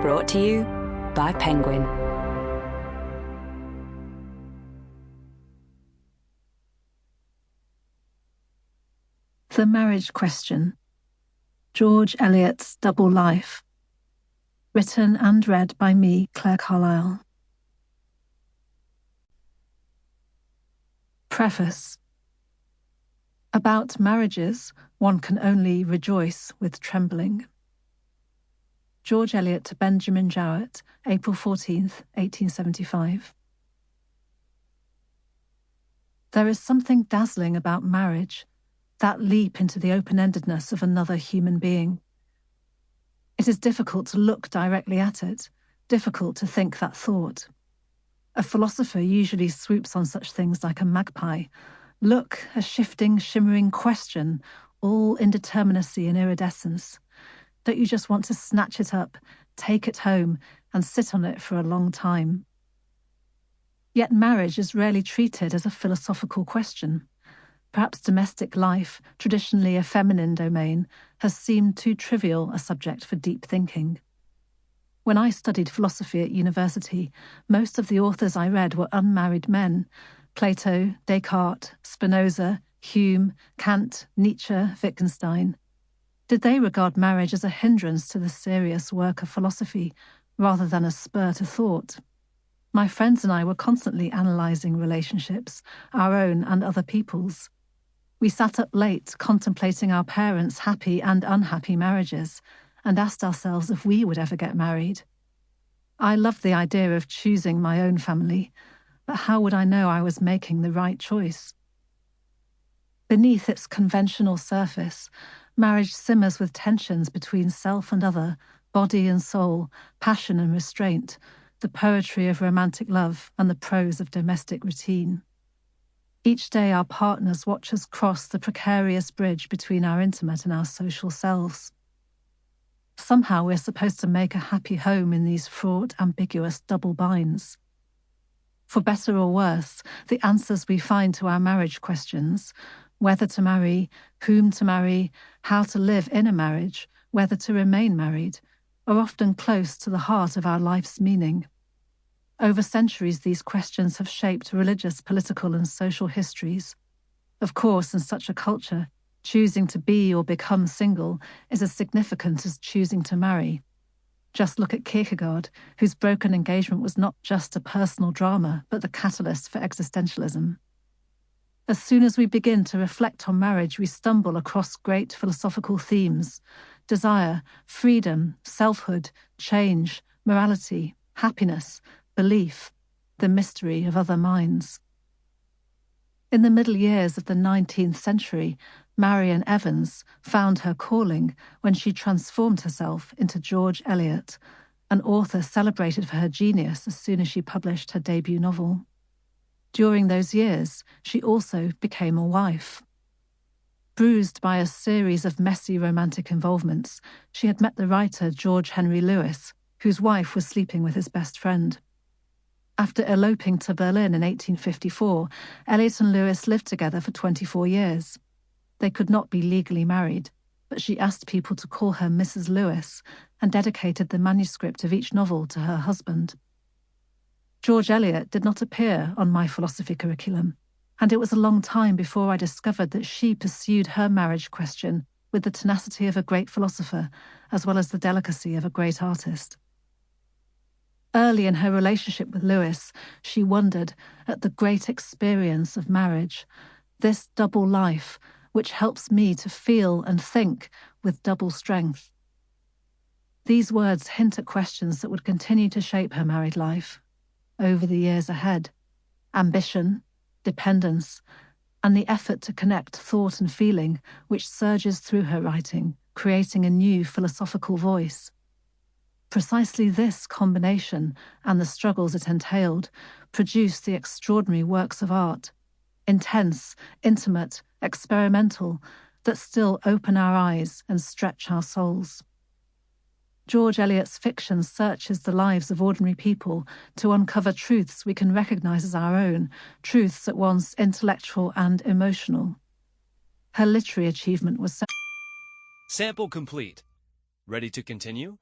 Brought to you by Penguin. The Marriage Question. George Eliot's Double Life. Written and read by me, Clare Carlisle. Preface. About marriages, one can only rejoice with trembling. George Eliot to Benjamin Jowett, April 14th, 1875. There is something dazzling about marriage, that leap into the open-endedness of another human being. It is difficult to look directly at it, difficult to think that thought. A philosopher usually swoops on such things like a magpie. Look, a shifting, shimmering question, all indeterminacy and iridescence. Don't you just want to snatch it up, take it home, and sit on it for a long time? Yet marriage is rarely treated as a philosophical question. Perhaps domestic life, traditionally a feminine domain, has seemed too trivial a subject for deep thinking. When I studied philosophy at university, most of the authors I read were unmarried men: Plato, Descartes, Spinoza, Hume, Kant, Nietzsche, Wittgenstein. Did they regard marriage as a hindrance to the serious work of philosophy, rather than a spur to thought? My friends and I were constantly analysing relationships, our own and other people's. We sat up late contemplating our parents' happy and unhappy marriages, and asked ourselves if we would ever get married. I loved the idea of choosing my own family, but how would I know I was making the right choice? Beneath its conventional surface, marriage simmers with tensions between self and other, body and soul, passion and restraint, the poetry of romantic love and the prose of domestic routine. Each day our partners watch us cross the precarious bridge between our intimate and our social selves. Somehow we're supposed to make a happy home in these fraught, ambiguous double binds. For better or worse, the answers we find to our marriage questions, whether to marry, whom to marry, how to live in a marriage, whether to remain married, are often close to the heart of our life's meaning. Over centuries, these questions have shaped religious, political, and social histories. Of course, in such a culture, choosing to be or become single is as significant as choosing to marry. Just look at Kierkegaard, whose broken engagement was not just a personal drama, but the catalyst for existentialism. As soon as we begin to reflect on marriage, we stumble across great philosophical themes: desire, freedom, selfhood, change, morality, happiness, belief, the mystery of other minds. In the middle years of the 19th century, Marian Evans found her calling when she transformed herself into George Eliot, an author celebrated for her genius as soon as she published her debut novel. During those years, she also became a wife. Bruised by a series of messy romantic involvements, she had met the writer George Henry Lewes, whose wife was sleeping with his best friend. After eloping to Berlin in 1854, Eliot and Lewes lived together for 24 years. They could not be legally married, but she asked people to call her Mrs Lewes and dedicated the manuscript of each novel to her husband. George Eliot did not appear on my philosophy curriculum, and it was a long time before I discovered that she pursued her marriage question with the tenacity of a great philosopher, as well as the delicacy of a great artist. Early in her relationship with Lewes, she wondered at the great experience of marriage, this double life, which helps me to feel and think with double strength. These words hint at questions that would continue to shape her married life over the years ahead: ambition, dependence, and the effort to connect thought and feeling, which surges through her writing, creating a new philosophical voice. Precisely this combination, and the struggles it entailed, produced the extraordinary works of art, intense, intimate, experimental, that still open our eyes and stretch our souls. George Eliot's fiction searches the lives of ordinary people to uncover truths we can recognise as our own, truths at once intellectual and emotional. Her literary achievement was... Sample complete. Ready to continue?